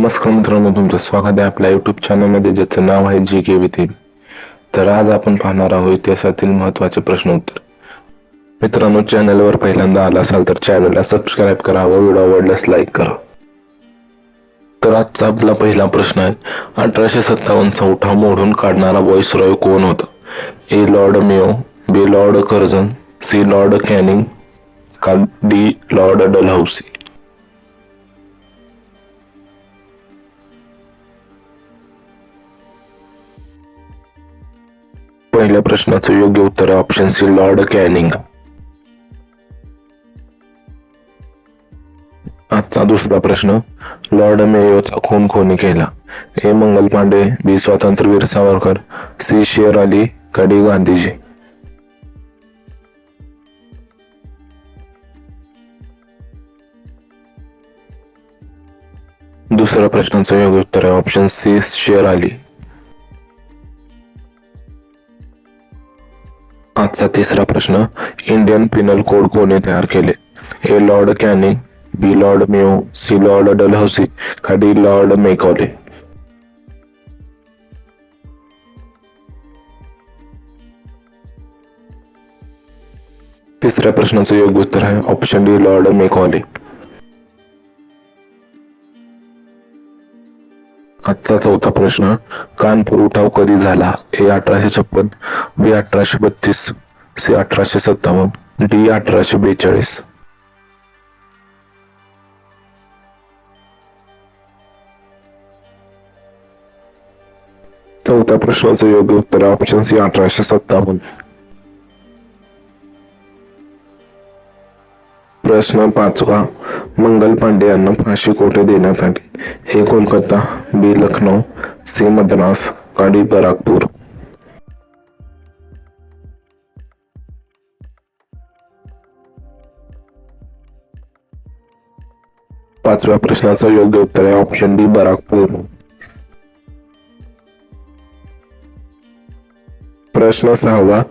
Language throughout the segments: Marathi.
नमस्कार मित्रांनो, तुमचं स्वागत आहे आपल्या युट्यूब चॅनलमध्ये, ज्याचं नाव आहे जी.के. With AB. तर आज आपण पाहणार आहोत इतिहासातील महत्त्वाचे प्रश्न उत्तर. मित्रांनो, चॅनलवर पहिल्यांदा आला असाल तर चॅनलला सबस्क्राईब करा व व्हिडिओ आवडल्यास लाईक करा. तर आजचा आपला पहिला प्रश्न आहे, 1857चा उठाव मोडून काढणारा व्हाईसरॉय कोण होता? A. Lord Mayo, B. Lord Curzon, C. Lord Canning का डी. Lord Dalhousie? पहिल्या प्रश्नाचं योग्य उत्तर आहे ऑप्शन सी, लॉर्ड कॅनिंग. आजचा दुसरा प्रश्न, लॉर्ड मेयोचा खून कोणी केला? ए. मंगल पांडे, बी. स्वातंत्र्यवीर सावरकर, सी. शेर अली का डी. गांधीजी? दुसऱ्या प्रश्नाचं योग्य उत्तर आहे ऑप्शन सी, शेर अली. आजचा तिसरा प्रश्न, इंडियन पिनल कोड कोणी तयार केले? A. Lord Canning, B. Lord Mayo, C. Lord Dalhousie का डी. Lord Macaulay? तिसऱ्या प्रश्नाचं योग्य उत्तर आहे ऑप्शन डी, लॉर्ड मेकॉले. आजचा चौथा प्रश्न, कानपूर उठाव कधी झाला? ए. 1856, बी. 1832, सी. 1857, डी. 1842? चौथ्या प्रश्नाचं योग्य उत्तर ऑप्शन सी, 1857. प्रश्न पाचवा, मंगल पांडे यांना फाशी कोठे देण्यात आली? ए. कोलकाता, बी. लखनौ, सी. मद्रास का डी. बराकपूर? पाचव्या प्रश्नाचं योग्य उत्तर आहे ऑप्शन डी, बराकपूर. प्रश्न सहावा,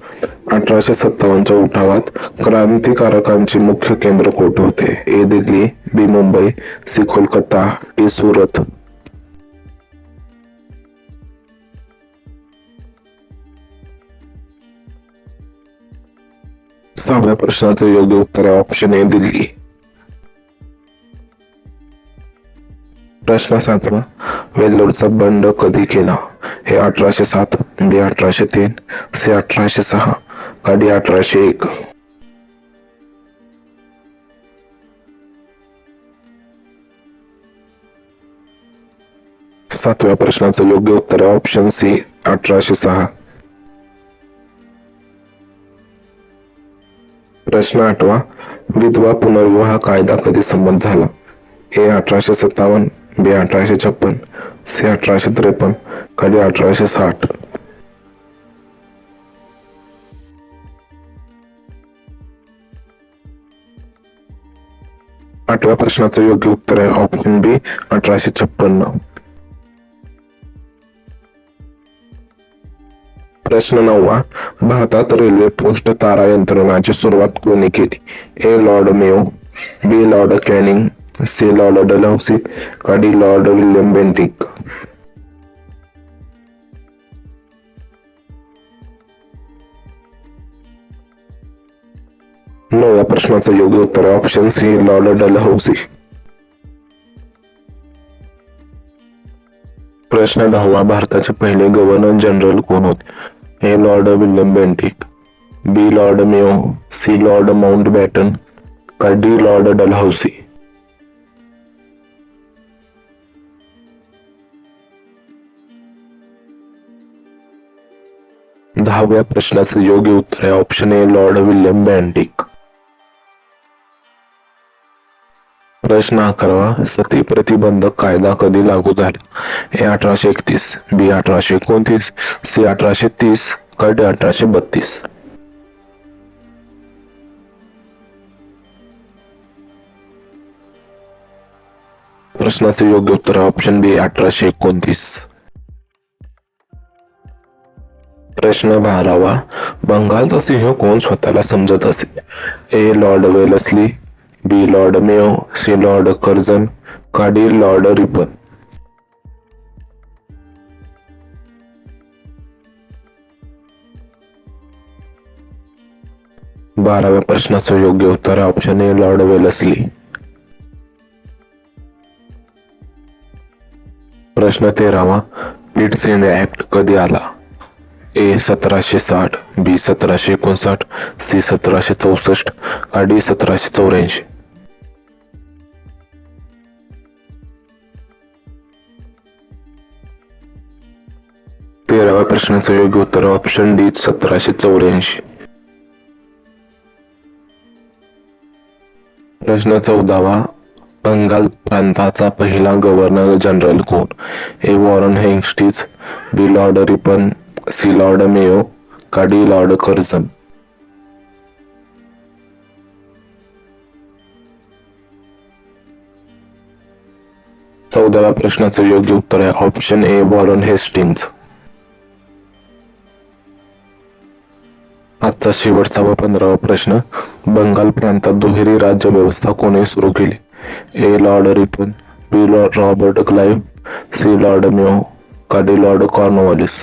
1857च्या उठावात क्रांतिकारकांचे मुख्य केंद्र कोठे होते? ए. दिल्ली, बी. मुंबई, सी. कोलकाता, डी. सुरत? सहाव्या प्रश्नाचं योग्य उत्तर आहे ऑप्शन ए, दिल्ली. प्रश्न सातवा, वेल्लोरचा बंड कधी केला? हे 1807, बी. 1803, सी. 1806 का डी. 1801? सातव्या प्रश्नाचं योग्य उत्तर आहे ऑप्शन सी, 1806. प्रश्न आठवा, विधवा पुनर्विवाह कायदा कधी संमत झाला? ए. 1857, बी. 1856, सी. 1853 का डी. 1860? आठव्या प्रश्नाचं योग्य उत्तर आहे ऑप्शन बी, 1856. प्रश्न नववा, भारतात रेल्वे पोस्ट तारा यंत्रणाची सुरुवात कोणी केली? A. Lord Mayo, B. Lord Canning, C. Lord Dalhousie का डी. Lord William Bentinck? नवव्या प्रश्नाचं योग्य उत्तर आहे ऑप्शन सी, लॉर्ड डलहौसी. प्रश्न दहावा, भारताचे पहिले गव्हर्नर जनरल कोण होते? A. Lord William Bentinck, B. Lord Mayo, C. Lord Mountbatten का डी. Lord Dalhousie? दहाव्या प्रश्नाचं योग्य उत्तर आहे option A, Lord William Bentinck. प्रश्न 11, सती प्रतिबंधक कायदा कधी लागू झाला? ए. 1831, बी. 1829, सी. 1830 का डी. 1832? प्रश्नाचे योग्य उत्तर ऑप्शन बी, 1829. प्रश्न 12वा, बंगालचा सिंह कोण स्वतःला समजत असे? A. Lord Wellesley, B. Lord Mayo, C. Lord Curzon का डी. Lord Ripon? 12व्या प्रश्नाचं योग्य उत्तर आहे ऑप्शन ए लॉर्ड वेलस्ली. प्रश्न 13वा, पिट्स इंडिया ऍक्ट कधी आला? ए 1760, बी 1759, सी 1764 का डी 1784? 13व्या प्रश्नाचं योग्य उत्तर ऑप्शन डी 1784. प्रश्न 14वा, बंगाल प्रांताचा पहिला गव्हर्नर जनरल कोण? A Warren Hastings, B Lord Ripon, C Lord Mayo का डी लॉर्ड कर्झन? 14व्या प्रश्नाचं योग्य उत्तर आहे ऑप्शन ए वॉरन हेस्टिंग्ज. आजचा शेवटचा व 15वा प्रश्न, बंगाल प्रांतात दुहेरी राज्य व्यवस्था कोणी सुरू केली? A Lord Ripon, B Lord Robert Clive, C Lord Mayo का डी लॉर्ड कॉर्नवॉलिस?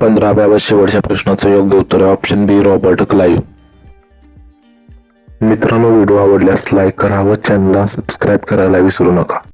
15व्या व शेवटच्या प्रश्नाचं योग्य उत्तर आहे ऑप्शन बी रॉबर्ट क्लाइव्ह. मित्रांनो, व्हिडिओ आवडल्यास लाईक करा व चॅनलला सबस्क्राईब करायला विसरू नका.